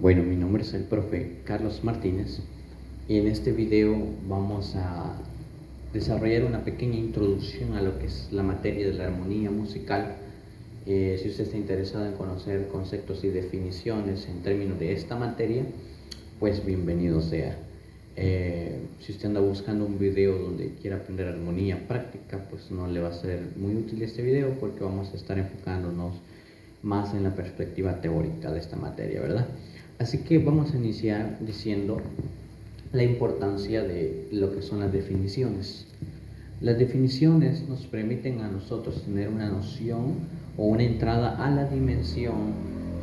Bueno, mi nombre es el profe Carlos Martínez y en este video vamos a desarrollar una pequeña introducción a lo que es la materia de la armonía musical. Si usted está interesado en conocer conceptos y definiciones en términos de esta materia, pues bienvenido sea. Si usted anda buscando un video donde quiera aprender armonía práctica, pues no le va a ser muy útil este video porque vamos a estar enfocándonos más en la perspectiva teórica de esta materia, ¿verdad? Así que vamos a iniciar diciendo la importancia de lo que son las definiciones. Las definiciones nos permiten a nosotros tener una noción o una entrada a la dimensión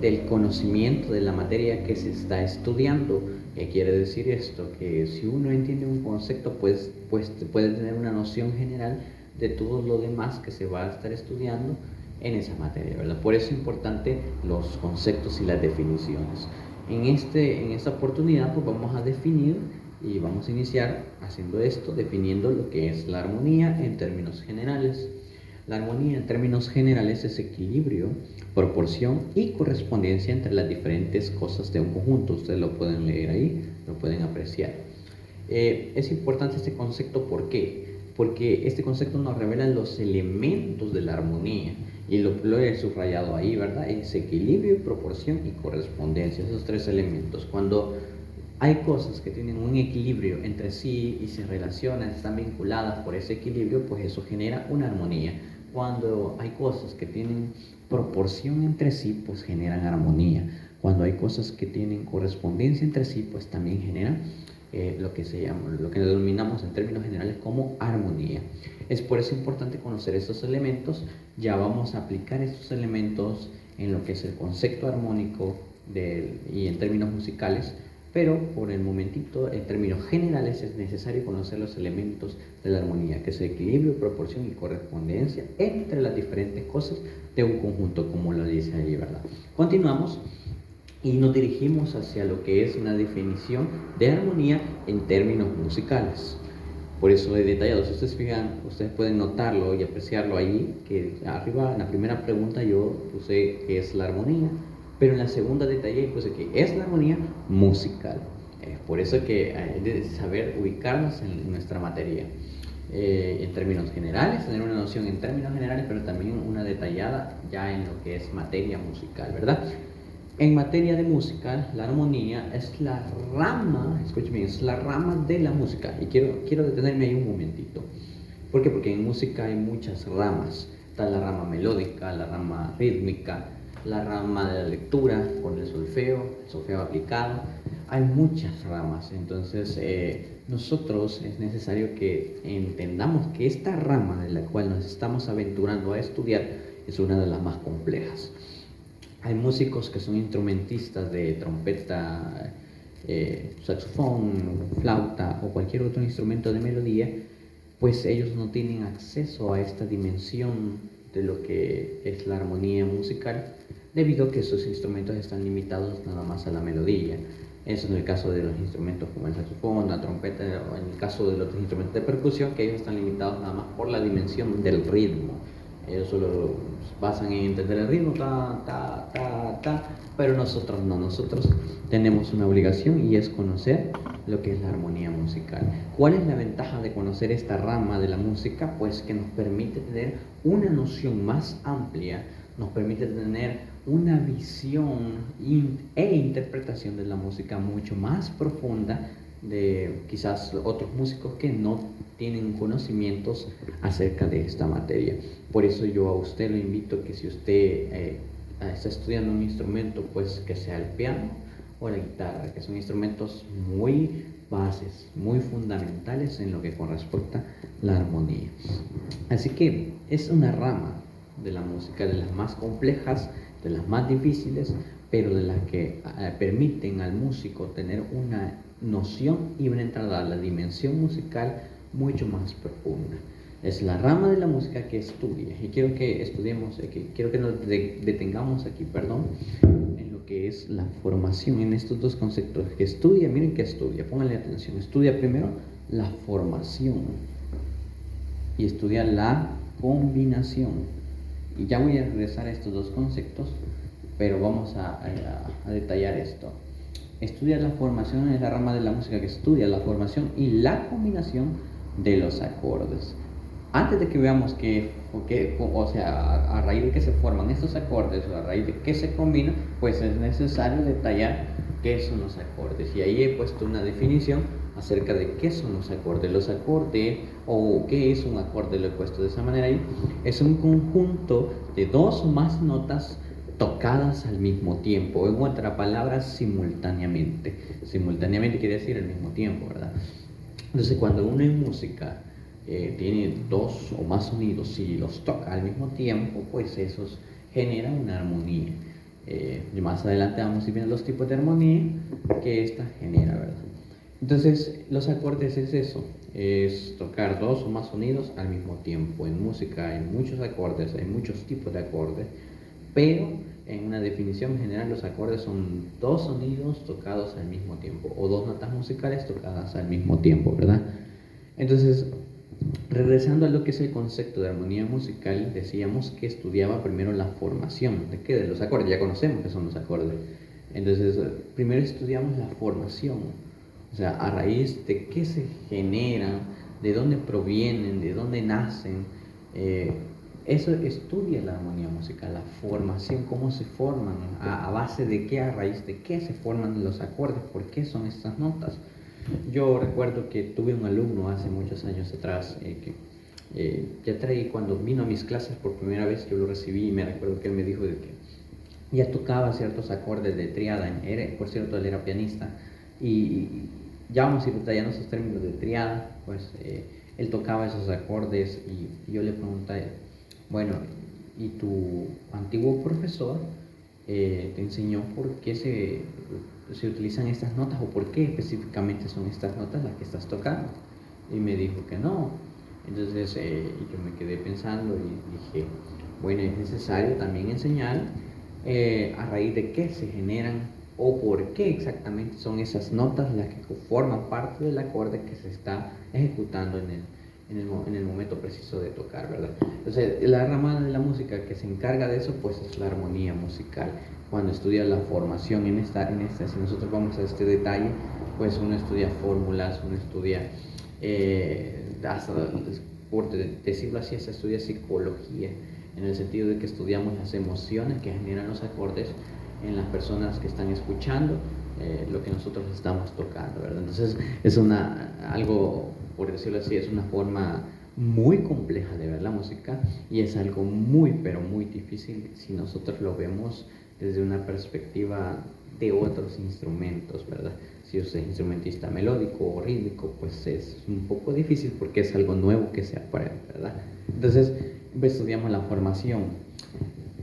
del conocimiento de la materia que se está estudiando. ¿Qué quiere decir esto? Que si uno entiende un concepto, pues puede tener una noción general de todo lo demás que se va a estar estudiando en esa materia, ¿verdad? Por eso es importante los conceptos y las definiciones. En esta oportunidad pues vamos a definir y vamos a iniciar haciendo esto, definiendo lo que es la armonía en términos generales. La armonía en términos generales es equilibrio, proporción y correspondencia entre las diferentes cosas de un conjunto. Ustedes lo pueden leer ahí, lo pueden apreciar. Es importante este concepto, ¿por qué? Porque este concepto nos revela los elementos de la armonía. Y lo he subrayado ahí, ¿verdad? Es equilibrio, proporción y correspondencia, esos tres elementos. Cuando hay cosas que tienen un equilibrio entre sí y se relacionan, están vinculadas por ese equilibrio, pues eso genera una armonía. Cuando hay cosas que tienen proporción entre sí, pues generan armonía. Cuando hay cosas que tienen correspondencia entre sí, pues también generan lo que denominamos en términos generales como armonía. Es por eso importante conocer estos elementos. Ya vamos a aplicar estos elementos en lo que es el concepto armónico y en términos musicales, pero por el momentito, en términos generales, es necesario conocer los elementos de la armonía, que es el equilibrio, proporción y correspondencia entre las diferentes cosas de un conjunto, como lo dice ahí, ¿verdad? Continuamos y nos dirigimos hacia lo que es una definición de armonía en términos musicales. Por eso he detallado, si ustedes fijan, ustedes pueden notarlo y apreciarlo ahí, que arriba en la primera pregunta yo puse qué es la armonía, pero en la segunda detallé y puse que es la armonía musical. Por eso que hay de saber ubicarnos en nuestra materia. En términos generales, tener una noción en términos generales, pero también una detallada ya en lo que es materia musical, ¿verdad? En materia de música, la armonía es la rama, escuchen bien, es la rama de la música. Y quiero detenerme ahí un momentito. ¿Por qué? Porque en música hay muchas ramas. Está la rama melódica, la rama rítmica, la rama de la lectura con el solfeo aplicado. Hay muchas ramas. Entonces, nosotros es necesario que entendamos que esta rama de la cual nos estamos aventurando a estudiar es una de las más complejas. Hay músicos que son instrumentistas de trompeta, saxofón, flauta o cualquier otro instrumento de melodía, pues ellos no tienen acceso a esta dimensión de lo que es la armonía musical, debido a que esos instrumentos están limitados nada más a la melodía. Eso en el caso de los instrumentos como el saxofón, la trompeta, o en el caso de los instrumentos de percusión, que ellos están limitados nada más por la dimensión del ritmo. Ellos solo basan en entender el ritmo, pero nosotros no, nosotros tenemos una obligación y es conocer lo que es la armonía musical. ¿Cuál es la ventaja de conocer esta rama de la música? Pues que nos permite tener una noción más amplia, nos permite tener una visión e interpretación de la música mucho más profunda de quizás otros músicos que no tienen conocimientos acerca de esta materia. Por eso yo a usted lo invito que si usted está estudiando un instrumento, pues que sea el piano o la guitarra, que son instrumentos muy bases, muy fundamentales en lo que corresponde a la armonía. Así que es una rama de la música, de las más complejas, de las más difíciles, pero de las que permiten al músico tener una noción y una entrada a la dimensión musical mucho más profunda. Es la rama de la música que estudia, y quiero que estudiemos, quiero que nos detengamos aquí, en lo que es la formación, en estos dos conceptos. Que estudia, miren que estudia, pónganle atención, estudia primero la formación y estudia la combinación. Y ya voy a regresar a estos dos conceptos, pero vamos a detallar esto. estudia la formación, es la rama de la música que estudia la formación y la combinación de los acordes. Antes de que veamos o sea, a raíz de que se forman estos acordes o a raíz de que se combinan, pues es necesario detallar qué son los acordes. Y ahí he puesto una definición acerca de qué son los acordes. Los acordes, o qué es un acorde, lo he puesto de esa manera ahí, es un conjunto de dos o más notas tocadas al mismo tiempo, en otra palabra, simultáneamente. Simultáneamente quiere decir al mismo tiempo, ¿verdad? Entonces, cuando uno en música tiene dos o más sonidos y los toca al mismo tiempo, pues esos generan una armonía. Y más adelante vamos a ir viendo los tipos de armonía que esta genera, ¿verdad? Entonces, los acordes es eso, es tocar dos o más sonidos al mismo tiempo. En música hay muchos acordes, hay muchos tipos de acordes, pero en una definición general los acordes son dos sonidos tocados al mismo tiempo o dos notas musicales tocadas al mismo tiempo, ¿verdad? Entonces, regresando a lo que es el concepto de armonía musical, decíamos que estudiaba primero la formación. ¿De qué? De los acordes. Ya conocemos qué son los acordes. Entonces, primero estudiamos la formación. O sea, a raíz de qué se generan, de dónde provienen, de dónde nacen. Eso estudia la armonía musical, la formación, cómo se forman, a base de qué, a raíz de qué se forman los acordes, por qué son estas notas. Yo recuerdo que tuve un alumno hace muchos años atrás cuando vino a mis clases por primera vez, yo lo recibí y me recuerdo que él me dijo de que ya tocaba ciertos acordes de triada. Por cierto, él era pianista y ya vamos a ir detallando esos términos de triada. Pues él tocaba esos acordes y yo le pregunté, bueno, ¿y tu antiguo profesor te enseñó por qué se utilizan estas notas o por qué específicamente son estas notas las que estás tocando? Y me dijo que no. Entonces yo me quedé pensando y dije, bueno, es necesario también enseñar a raíz de qué se generan o por qué exactamente son esas notas las que forman parte del acorde que se está ejecutando en el momento preciso de tocar, ¿verdad? Entonces, la rama de la música que se encarga de eso, pues es la armonía musical. Cuando estudia la formación si nosotros vamos a este detalle, pues uno estudia fórmulas, uno estudia, por decirlo así, se estudia psicología, en el sentido de que estudiamos las emociones que generan los acordes en las personas que están escuchando lo que nosotros estamos tocando, ¿verdad? Entonces es algo, por decirlo así, es una forma muy compleja de ver la música y es algo muy, pero muy difícil si nosotros lo vemos desde una perspectiva de otros instrumentos, ¿verdad? Si usted es instrumentista melódico o rítmico, pues es un poco difícil porque es algo nuevo que se aprende, ¿verdad? Entonces, estudiamos la formación.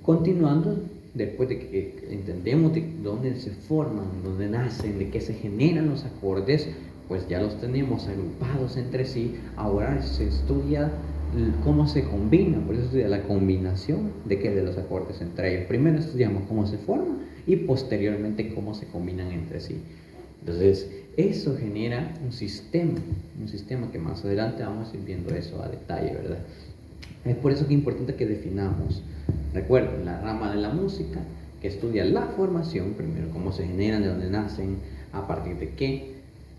Continuando, después de que entendemos de dónde se forman, dónde nacen, de qué se generan los acordes, pues ya los tenemos agrupados entre sí. Ahora se estudia cómo se combina, por eso se estudia la combinación de los acordes entre ellos. Primero estudiamos cómo se forman y posteriormente cómo se combinan entre sí. Entonces, eso genera un sistema que más adelante vamos a ir viendo eso a detalle, ¿verdad? Es por eso que es importante que definamos. Recuerden, la rama de la música que estudia la formación, primero cómo se generan, de dónde nacen, a partir de qué,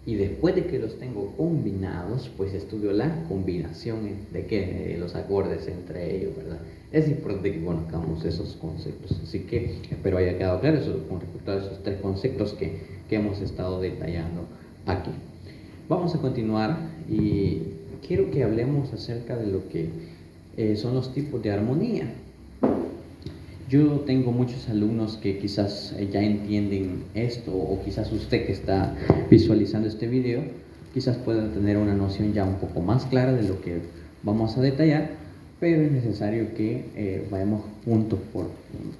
y después de que los tengo combinados, pues estudio la combinación de los acordes entre ellos, ¿verdad? Es importante que conozcamos esos conceptos, así que espero haya quedado claro eso con respecto a esos tres conceptos que hemos estado detallando aquí. Vamos a continuar y quiero que hablemos acerca de lo que son los tipos de armonía. Yo tengo muchos alumnos que quizás ya entienden esto, o quizás usted que está visualizando este video, quizás pueda tener una noción ya un poco más clara de lo que vamos a detallar, pero es necesario que vayamos punto por punto.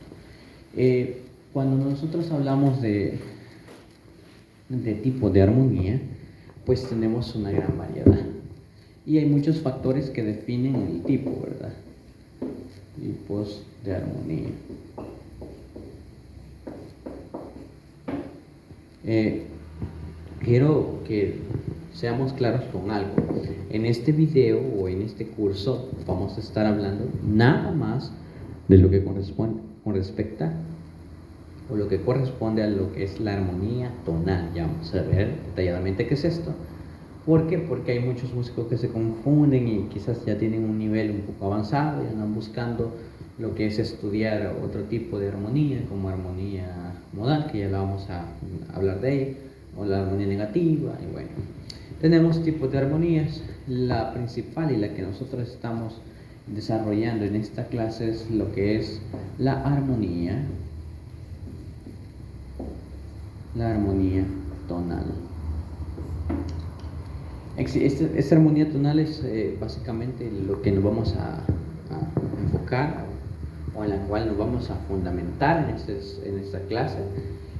Cuando nosotros hablamos de tipo de armonía, pues tenemos una gran variedad. Y hay muchos factores que definen el tipo, ¿verdad? Tipos de armonía. Quiero que seamos claros con algo. En este video o en este curso vamos a estar hablando nada más de lo que corresponde con respecto o lo que corresponde a lo que es la armonía tonal. Ya vamos a ver detalladamente qué es esto. ¿Por qué? Porque hay muchos músicos que se confunden y quizás ya tienen un nivel un poco avanzado y andan buscando lo que es estudiar otro tipo de armonía, como armonía modal, que ya la vamos a hablar de ella, o la armonía negativa, y bueno. Tenemos tipos de armonías. La principal y la que nosotros estamos desarrollando en esta clase es lo que es la armonía tonal. Esta armonía tonal es básicamente lo que nos vamos a enfocar o en la cual nos vamos a fundamentar en esta clase,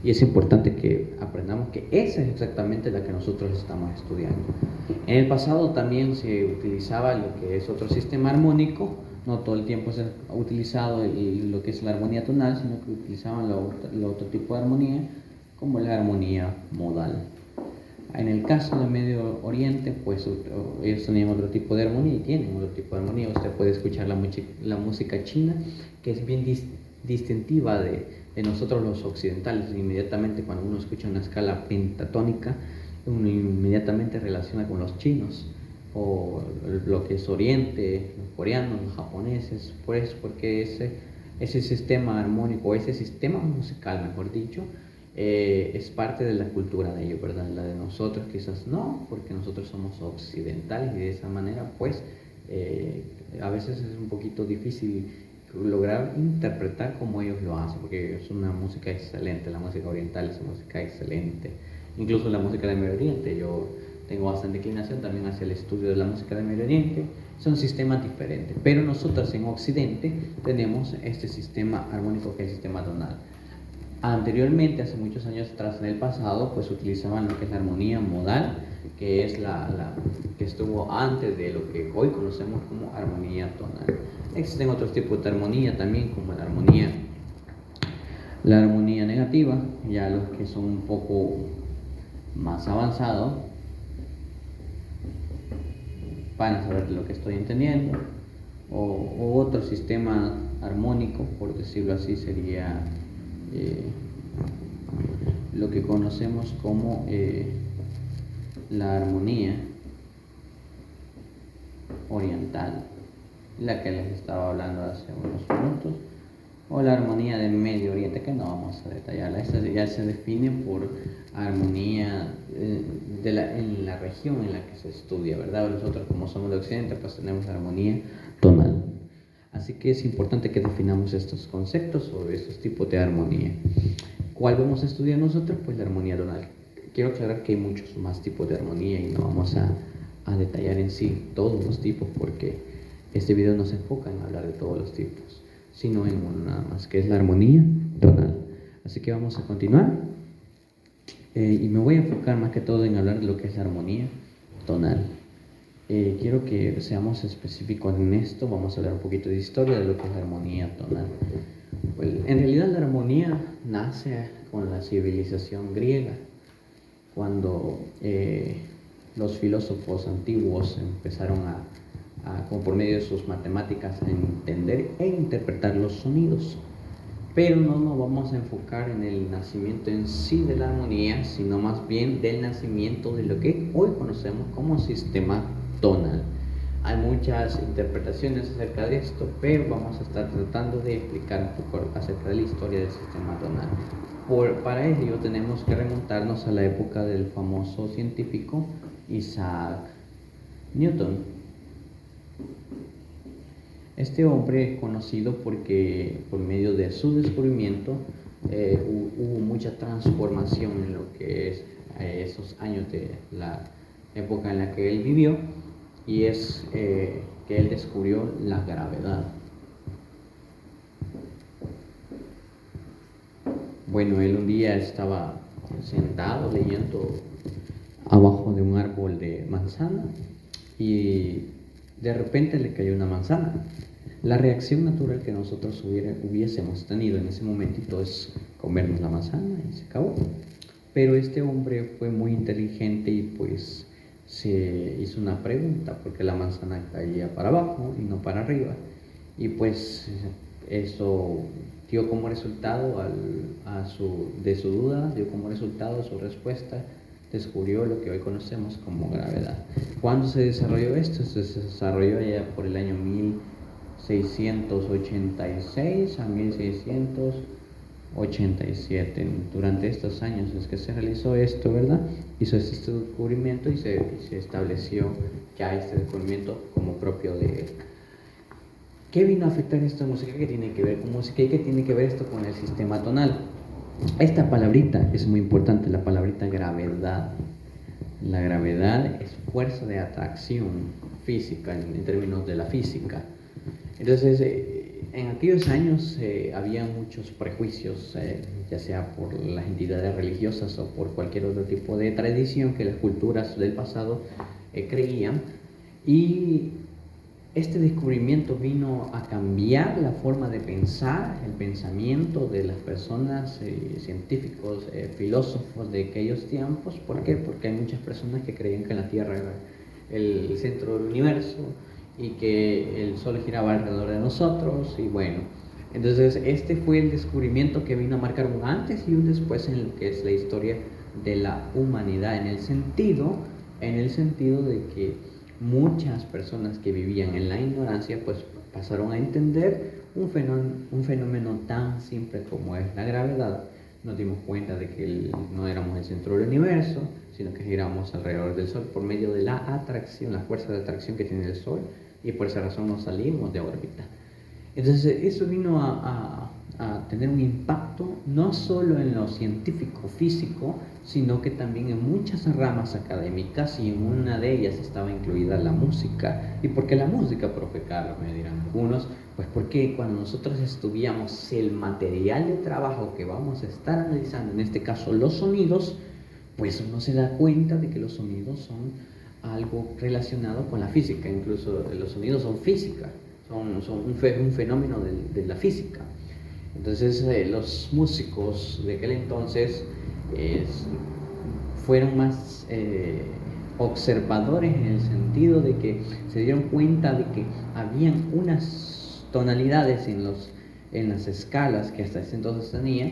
y es importante que aprendamos que esa es exactamente la que nosotros estamos estudiando. En el pasado también se utilizaba lo que es otro sistema armónico, no todo el tiempo se ha utilizado lo que es la armonía tonal, sino que utilizaban otro tipo de armonía, como la armonía modal. En el caso del Medio Oriente, pues ellos tenían otro tipo de armonía y tienen otro tipo de armonía. Usted puede escuchar la música china, que es bien distintiva de nosotros los occidentales. Inmediatamente cuando uno escucha una escala pentatónica, uno inmediatamente relaciona con los chinos, o lo que es Oriente, los coreanos, los japoneses, pues porque ese sistema armónico, ese sistema musical, mejor dicho, es parte de la cultura de ellos, ¿verdad? La de nosotros quizás no, porque nosotros somos occidentales y de esa manera pues a veces es un poquito difícil lograr interpretar como ellos lo hacen, porque es una música excelente, la música oriental es una música excelente, incluso la música del Medio Oriente. Yo tengo bastante inclinación también hacia el estudio de la música del Medio Oriente. Son sistemas diferentes, pero nosotros en Occidente tenemos este sistema armónico que es el sistema tonal. Anteriormente, hace muchos años atrás, en el pasado, pues utilizaban lo que es la armonía modal, que es la que estuvo antes de lo que hoy conocemos como armonía tonal. Existen otros tipos de armonía también, como la armonía negativa, ya los que son un poco más avanzados van a saber de lo que estoy entendiendo, o otro sistema armónico, por decirlo así, sería lo que conocemos como la armonía oriental, la que les estaba hablando hace unos minutos, o la armonía del Medio Oriente, que no vamos a detallarla. Esta ya se define por armonía en la región en la que se estudia, ¿verdad? Nosotros, como somos de Occidente, pues tenemos armonía tonal. Así que es importante que definamos estos conceptos o estos tipos de armonía. ¿Cuál vamos a estudiar nosotros? Pues la armonía tonal. Quiero aclarar que hay muchos más tipos de armonía y no vamos a detallar en sí todos los tipos, porque este video no se enfoca en hablar de todos los tipos, sino en uno nada más, que es la armonía tonal. Así que vamos a continuar y me voy a enfocar más que todo en hablar de lo que es la armonía tonal. Quiero que seamos específicos en esto. Vamos a hablar un poquito de historia de lo que es la armonía tonal. Pues, en realidad la armonía nace con la civilización griega, cuando los filósofos antiguos empezaron como por medio de sus matemáticas, a entender e interpretar los sonidos. Pero no nos vamos a enfocar en el nacimiento en sí de la armonía, sino más bien del nacimiento de lo que hoy conocemos como sistema tonal. Hay muchas interpretaciones acerca de esto, pero vamos a estar tratando de explicar un poco acerca de la historia del sistema tonal. Para ello tenemos que remontarnos a la época del famoso científico Isaac Newton. Este hombre es conocido porque por medio de su descubrimiento hubo mucha transformación en lo que es esos años de la época en la que él vivió, y es que él descubrió la gravedad. Bueno, él un día estaba sentado leyendo abajo de un árbol de manzana y de repente le cayó una manzana. La reacción natural que nosotros hubiésemos tenido en ese momentito es comernos la manzana y se acabó. Pero este hombre fue muy inteligente y pues se hizo una pregunta, porque la manzana caía para abajo y no para arriba. Y pues eso dio como resultado de su duda, dio como resultado su respuesta, descubrió lo que hoy conocemos como gravedad. ¿Cuándo se desarrolló esto? Se desarrolló ya por el año 1686 a 1687. Durante estos años es que se realizó esto, ¿verdad? Hizo este descubrimiento y se estableció ya este descubrimiento como propio de él. ¿Qué vino a afectar esta música? ¿Qué tiene que ver con música? ¿Y qué tiene que ver esto con el sistema tonal? Esta palabrita es muy importante, la palabrita gravedad. La gravedad es fuerza de atracción física, en términos de la física. Entonces, en aquellos años había muchos prejuicios, ya sea por las entidades religiosas o por cualquier otro tipo de tradición que las culturas del pasado creían. Y este descubrimiento vino a cambiar la forma de pensar, el pensamiento de las personas, científicos, filósofos de aquellos tiempos. ¿Por qué? Porque hay muchas personas que creían que la Tierra era el centro del universo y que el Sol giraba alrededor de nosotros, y bueno, entonces este fue el descubrimiento que vino a marcar un antes y un después en lo que es la historia de la humanidad, en el sentido de que muchas personas que vivían en la ignorancia pues pasaron a entender un fenómeno tan simple como es la gravedad. Nos dimos cuenta de que no éramos el centro del universo, sino que giramos alrededor del Sol por medio de la atracción, la fuerza de atracción que tiene el Sol, y por esa razón nos salimos de órbita. Entonces eso vino a tener un impacto no solo en lo científico físico, sino que también en muchas ramas académicas, y en una de ellas estaba incluida la música. ¿Y por qué la música, profe Carlos?, me dirán algunos. Pues porque cuando nosotros estudiamos el material de trabajo que vamos a estar analizando, en este caso los sonidos, pues uno se da cuenta de que los sonidos son algo relacionado con la física. Incluso los sonidos son física, son un fenómeno de la física. Entonces los músicos de aquel entonces fueron más observadores, en el sentido de que se dieron cuenta de que habían unas tonalidades en las escalas que hasta ese entonces tenía,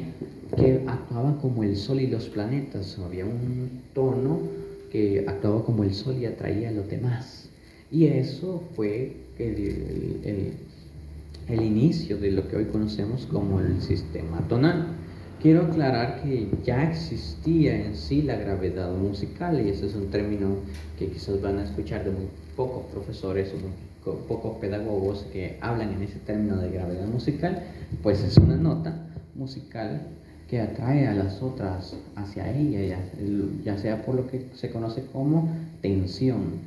que actuaban como el Sol y los planetas. Había un tono que actuaba como el Sol y atraía a los demás. Y eso fue el inicio de lo que hoy conocemos como el sistema tonal. Quiero aclarar que ya existía en sí la gravedad musical, y ese es un término que quizás van a escuchar de muy pocos profesores o muy pocos pedagogos que hablan en ese término de gravedad musical. Pues es una nota musical que atrae a las otras hacia ella, ya sea por lo que se conoce como tensión.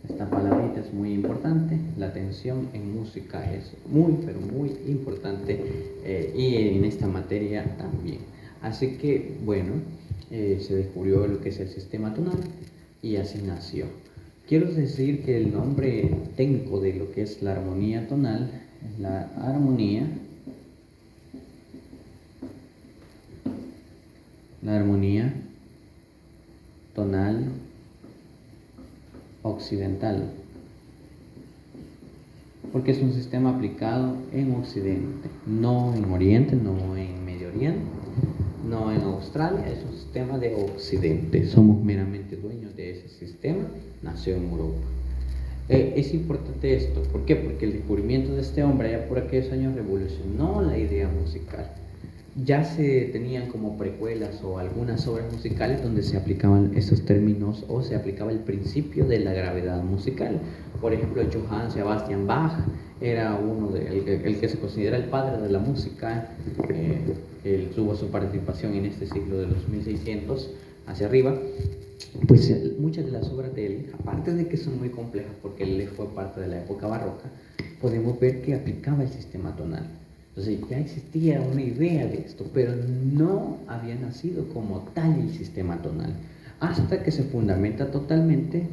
Esta palabrita es muy importante. La tensión en música es muy, pero muy importante, y en esta materia también. Así que, bueno, se descubrió lo que es el sistema tonal y así nació. Quiero decir que el nombre técnico de lo que es la armonía tonal es la armonía tonal occidental, porque es un sistema aplicado en Occidente, no en Oriente, no en Medio Oriente, no en Australia. Es un sistema de Occidente. Somos meramente dueños de ese sistema. Nació en Europa. Es importante esto. ¿Por qué? Porque el descubrimiento de este hombre allá por aquellos años revolucionó la idea musical. Ya se tenían como precuelas o algunas obras musicales donde se aplicaban esos términos, o se aplicaba el principio de la gravedad musical. Por ejemplo, Johann Sebastian Bach era el que se considera el padre de la música. Él tuvo su participación en este siglo de los 1600 hacia arriba. Pues muchas de las obras de él, aparte de que son muy complejas porque él fue parte de la época barroca, podemos ver que aplicaba el sistema tonal. Entonces ya existía una idea de esto, pero no había nacido como tal el sistema tonal, hasta que se fundamenta totalmente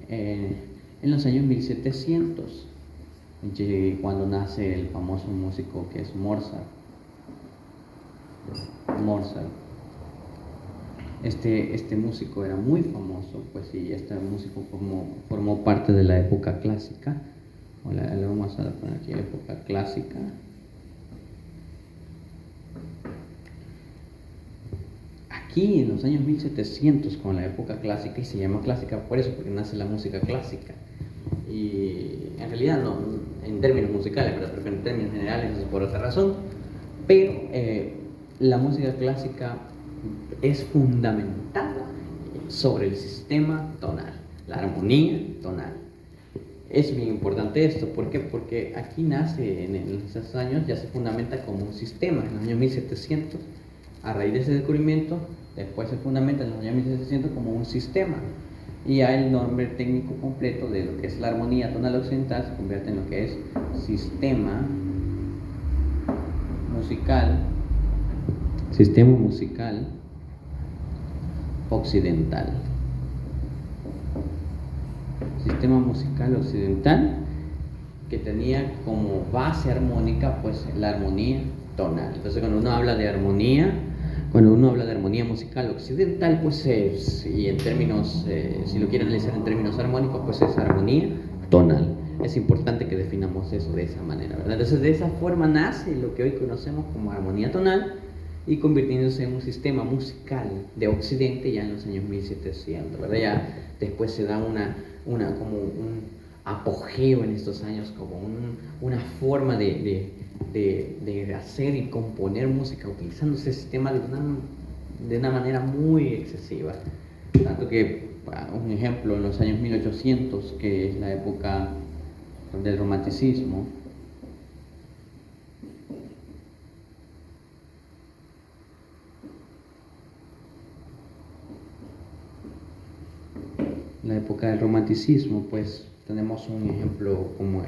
en los años 1700, cuando nace el famoso músico que es Mozart. Este músico era muy famoso, pues, y este músico formó parte de la época clásica, Le vamos a poner aquí época clásica. Aquí en los años 1700 con la época clásica, y se llama clásica por eso, porque nace la música clásica. Y en realidad no en términos musicales, pero en términos generales es por otra razón. Pero la música clásica es fundamentada sobre el sistema tonal, la armonía tonal. Es bien importante esto, ¿por qué? Porque aquí nace en esos años, ya se fundamenta como un sistema, en los años 1700, a raíz de ese descubrimiento, después se fundamenta en los años 1700 como un sistema. Y ya el nombre técnico completo de lo que es la armonía tonal occidental se convierte en lo que es sistema musical occidental. Sistema musical occidental que tenía como base armónica pues la armonía tonal. Entonces cuando uno habla de armonía musical occidental, pues y en términos, si lo quieren analizar en términos armónicos, pues es armonía tonal. Es importante que definamos eso de esa manera, ¿verdad? Entonces de esa forma nace lo que hoy conocemos como armonía tonal y convirtiéndose en un sistema musical de Occidente ya en los años 1700, ¿verdad? Ya después se da como un apogeo en estos años, como una forma de hacer y componer música utilizando ese sistema de una manera muy excesiva. Tanto que, un ejemplo, en los años 1800, que es la época del romanticismo, pues tenemos un ejemplo como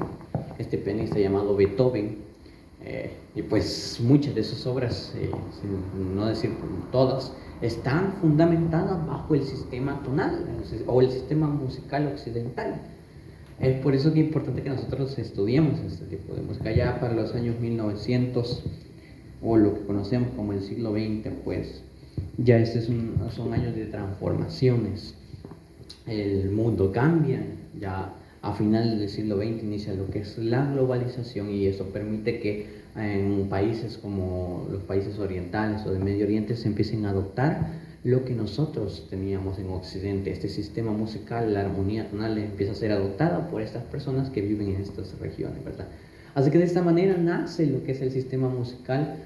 este pianista llamado Beethoven, y pues muchas de sus obras, no decir todas, están fundamentadas bajo el sistema tonal o el sistema musical occidental. Es por eso que es importante que nosotros estudiemos este tipo de música. Ya para los años 1900 o lo que conocemos como el siglo XX, pues ya son años de transformaciones. El mundo cambia, ya a finales del siglo XX inicia lo que es la globalización y eso permite que en países como los países orientales o del Medio Oriente se empiecen a adoptar lo que nosotros teníamos en Occidente. Este sistema musical, la armonía tonal, empieza a ser adoptada por estas personas que viven en estas regiones, ¿verdad? Así que de esta manera nace lo que es el sistema musical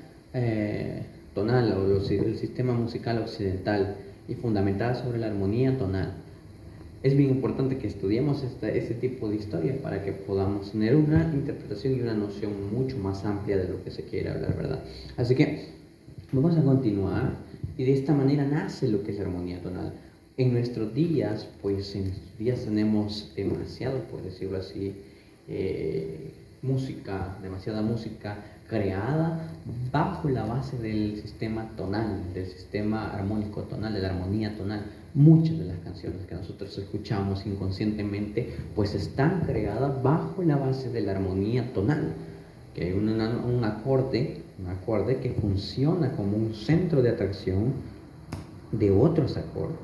tonal o el sistema musical occidental y fundamentada sobre la armonía tonal. Es bien importante que estudiemos ese tipo de historia para que podamos tener una interpretación y una noción mucho más amplia de lo que se quiere hablar, ¿verdad? Así que vamos a continuar y de esta manera nace lo que es la armonía tonal. En nuestros días, pues en nuestros días tenemos demasiado, por decirlo así, demasiada música creada bajo la base del sistema tonal, del sistema armónico tonal, de la armonía tonal. Muchas de las canciones que nosotros escuchamos inconscientemente pues están creadas bajo la base de la armonía tonal, que hay un acorde que funciona como un centro de atracción de otros acordes.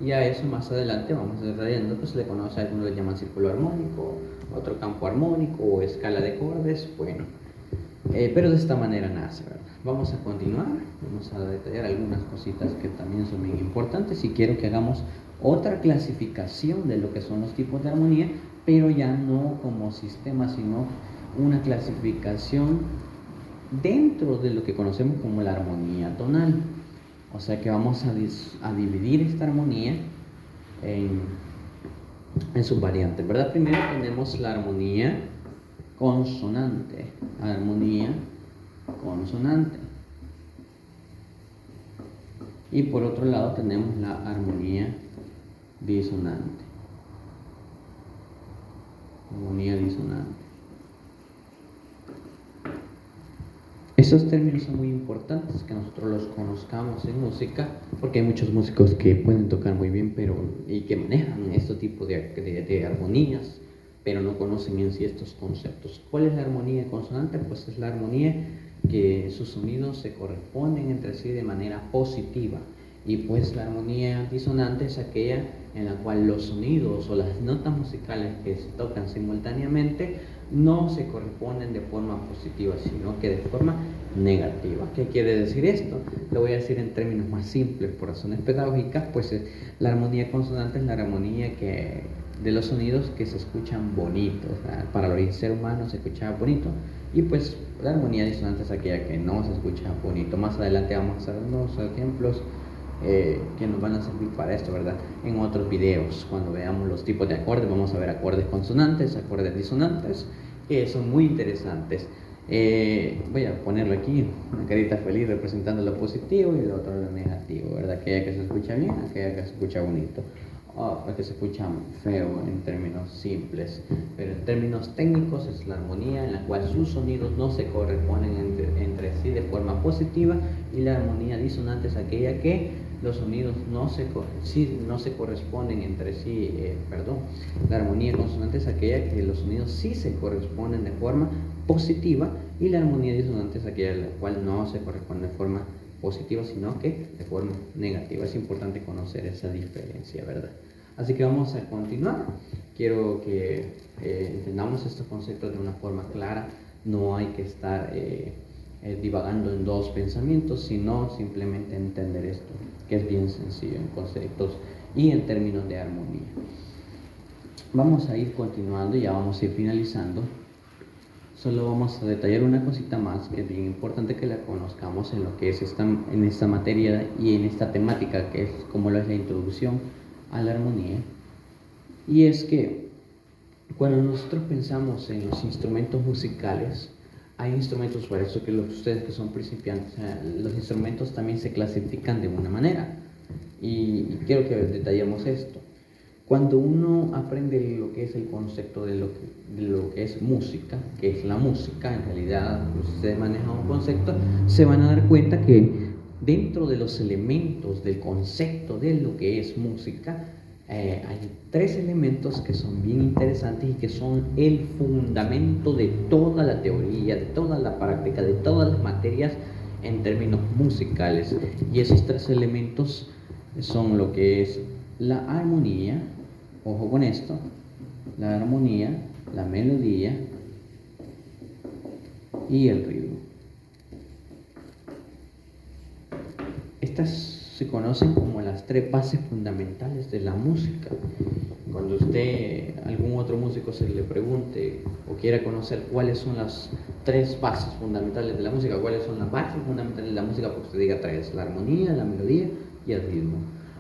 Y a eso más adelante vamos desarrollando, pues se le conoce, algunos le llaman círculo armónico, otro campo armónico o escala de acordes, bueno. Pero de esta manera nace, ¿verdad? Vamos a continuar, vamos a detallar algunas cositas que también son bien importantes y quiero que hagamos otra clasificación de lo que son los tipos de armonía, pero ya no como sistema, sino una clasificación dentro de lo que conocemos como la armonía tonal. O sea que vamos a dividir esta armonía en sus variantes, ¿verdad? Primero tenemos la armonía consonante, y por otro lado tenemos la armonía disonante. Esos términos son muy importantes que nosotros los conozcamos en música, porque hay muchos músicos que pueden tocar muy bien y que manejan este tipo de armonías, pero no conocen en sí estos conceptos. ¿Cuál es la armonía consonante? Pues es la armonía que sus sonidos se corresponden entre sí de manera positiva, y pues la armonía disonante es aquella en la cual los sonidos o las notas musicales que se tocan simultáneamente no se corresponden de forma positiva, sino que de forma negativa. ¿Qué quiere decir esto? Lo voy a decir en términos más simples, por razones pedagógicas, pues la armonía consonante es la armonía de los sonidos que se escuchan bonitos, ¿verdad? Para el ser humano se escucha bonito, y pues la armonía disonante es aquella que no se escucha bonito. Más adelante vamos a hacer unos ejemplos que nos van a servir para esto, ¿verdad? En otros videos, cuando veamos los tipos de acordes, vamos a ver acordes consonantes, acordes disonantes, que son muy interesantes. Voy a ponerlo aquí, una carita feliz representando lo positivo y lo otro lo negativo, ¿verdad? Aquella que se escucha bien, aquella que se escucha bonito, o que se escucha feo en términos simples, pero en términos técnicos es la armonía en la cual sus sonidos no se corresponden entre sí de forma positiva, y la armonía disonante es aquella que los sonidos no se corresponden entre sí, la armonía consonante es aquella que los sonidos sí se corresponden de forma positiva, y la armonía disonante es aquella en la cual no se corresponde de forma positiva, sino que de forma negativa. Es importante conocer esa diferencia, ¿verdad? Así que vamos a continuar. Quiero que entendamos estos conceptos de una forma clara. No hay que estar divagando en dos pensamientos, sino simplemente entender esto, que es bien sencillo en conceptos y en términos de armonía. Vamos a ir continuando, ya vamos a ir finalizando. Solo vamos a detallar una cosita más que es bien importante que la conozcamos en lo que es en esta materia y en esta temática, que es como lo es la introducción a la armonía. Y es que cuando nosotros pensamos en los instrumentos musicales, hay instrumentos, por eso que ustedes que son principiantes, los instrumentos también se clasifican de una manera. Y quiero que detallemos esto. Cuando uno aprende lo que es el concepto de lo que es música, que es la música, en realidad ustedes manejan un concepto, se van a dar cuenta que dentro de los elementos del concepto de lo que es música, hay tres elementos que son bien interesantes y que son el fundamento de toda la teoría, de toda la práctica, de todas las materias en términos musicales. Y esos tres elementos son lo que es la armonía, ojo con esto, la armonía, la melodía y el ritmo. Estas se conocen como las tres bases fundamentales de la música. Cuando algún otro músico se le pregunte o quiera conocer cuáles son las tres bases fundamentales de la música, cuáles son las bases fundamentales de la música, pues usted diga tres: la armonía, la melodía y el ritmo.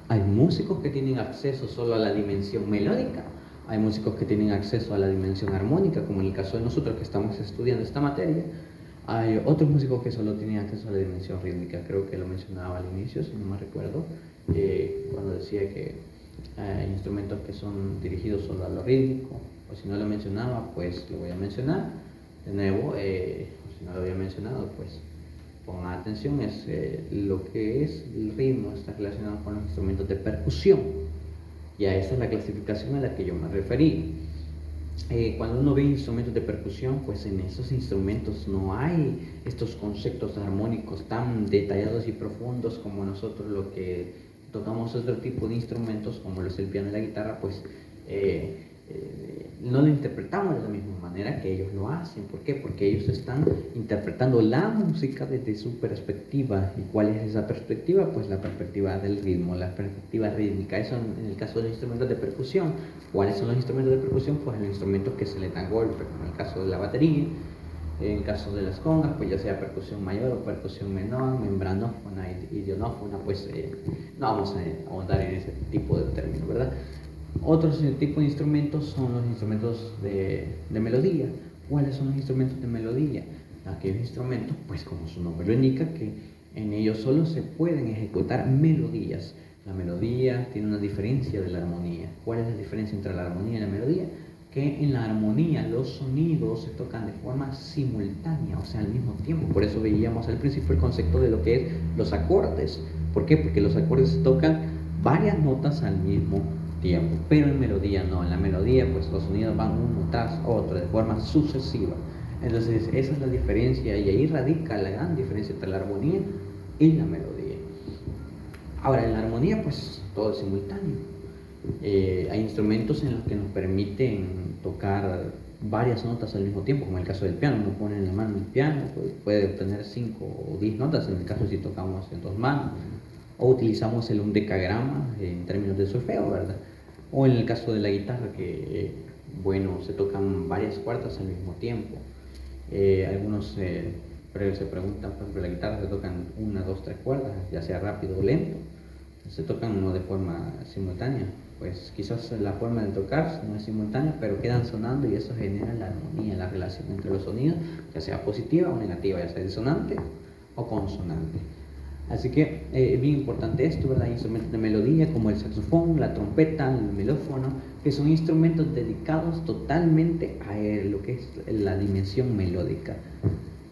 Hay músicos que tienen acceso solo a la dimensión melódica, hay músicos que tienen acceso a la dimensión armónica, como en el caso de nosotros que estamos estudiando esta materia. Hay otros músicos que solo tienen acceso a la dimensión rítmica, creo que lo mencionaba al inicio, si no me recuerdo, cuando decía que hay instrumentos que son dirigidos solo a lo rítmico, o si no lo mencionaba, pues lo voy a mencionar de nuevo, si no lo había mencionado, pues pongan atención, es lo que es el ritmo, está relacionado con los instrumentos de percusión, y a esa es la clasificación a la que yo me referí. Cuando uno ve instrumentos de percusión, pues en esos instrumentos no hay estos conceptos armónicos tan detallados y profundos como nosotros lo que tocamos otro tipo de instrumentos como lo es el piano y la guitarra, pues no lo interpretamos de la misma manera que ellos lo hacen. ¿Por qué? Porque ellos están interpretando la música desde su perspectiva. ¿Y cuál es esa perspectiva? Pues la perspectiva del ritmo, la perspectiva rítmica. Eso en el caso de los instrumentos de percusión. ¿Cuáles son los instrumentos de percusión? Pues los instrumentos que se le dan golpe, como en el caso de la batería. En el caso de las congas, pues ya sea percusión mayor o percusión menor, membranófona, idionófona, pues no vamos a ahondar en ese tipo de términos, ¿verdad? Otros tipos de instrumentos son los instrumentos de melodía. ¿Cuáles son los instrumentos de melodía? Aquellos instrumentos, pues como su nombre lo indica, que en ellos solo se pueden ejecutar melodías. La melodía tiene una diferencia de la armonía. ¿Cuál es la diferencia entre la armonía y la melodía? Que en la armonía los sonidos se tocan de forma simultánea, o sea, al mismo tiempo. Por eso veíamos al principio el concepto de lo que es los acordes. ¿Por qué? Porque los acordes se tocan varias notas al mismo tiempo, pero en melodía no. En la melodía, pues los sonidos van uno tras otro de forma sucesiva. Entonces, esa es la diferencia, y ahí radica la gran diferencia entre la armonía y la melodía. Ahora, en la armonía, pues todo es simultáneo. Hay instrumentos en los que nos permiten tocar varias notas al mismo tiempo, como en el caso del piano. Uno pone en la mano el piano, pues puede obtener 5 o 10 notas, en el caso si tocamos en 2 manos, o utilizamos el undecagrama en términos de solfeo, ¿verdad? O en el caso de la guitarra, que bueno, se tocan varias cuartas al mismo tiempo. Algunos pero se preguntan, por ejemplo, la guitarra se tocan 1, 2, 3 cuerdas, ya sea rápido o lento, se tocan no de forma simultánea. Pues quizás la forma de tocar no es simultánea, pero quedan sonando y eso genera la armonía, la relación entre los sonidos, ya sea positiva o negativa, ya sea disonante o consonante. Así que es bien importante esto, ¿verdad? Hay instrumentos de melodía como el saxofón, la trompeta, el melófono, que son instrumentos dedicados totalmente a lo que es la dimensión melódica.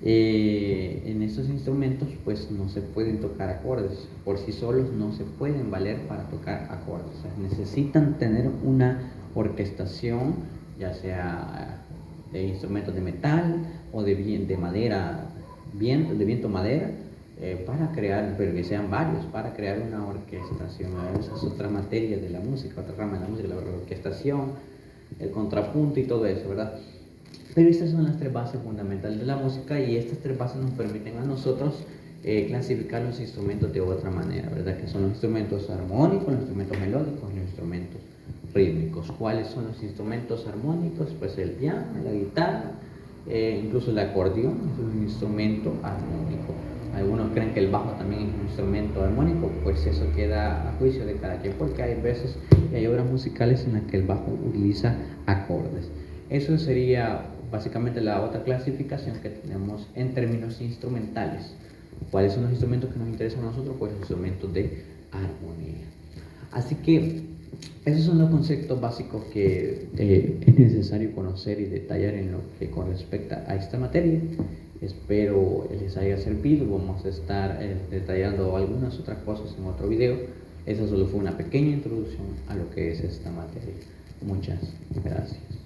En estos instrumentos pues no se pueden tocar acordes, por sí solos no se pueden valer para tocar acordes, o sea, necesitan tener una orquestación, ya sea de instrumentos de metal o de madera, de viento madera, para crear, pero que sean varios, para crear una orquestación. Esa es otra materia de la música, otra rama de la música, la orquestación, el contrapunto y todo eso, ¿verdad? Pero estas son las 3 bases fundamentales de la música y estas 3 bases nos permiten a nosotros clasificar los instrumentos de otra manera, ¿verdad? Que son los instrumentos armónicos, los instrumentos melódicos y los instrumentos rítmicos. ¿Cuáles son los instrumentos armónicos? Pues el piano, la guitarra, incluso el acordeón es un instrumento armónico. Algunos creen que el bajo también es un instrumento armónico, pues eso queda a juicio de cada quien, porque hay veces y hay obras musicales en las que el bajo utiliza acordes. Eso sería básicamente la otra clasificación que tenemos en términos instrumentales. ¿Cuáles son los instrumentos que nos interesan a nosotros? Pues los instrumentos de armonía. Así que esos son los conceptos básicos que es necesario conocer y detallar en lo que con respecto a esta materia. Espero les haya servido. Vamos a estar detallando algunas otras cosas en otro video. Esa solo fue una pequeña introducción a lo que es esta materia. Muchas gracias.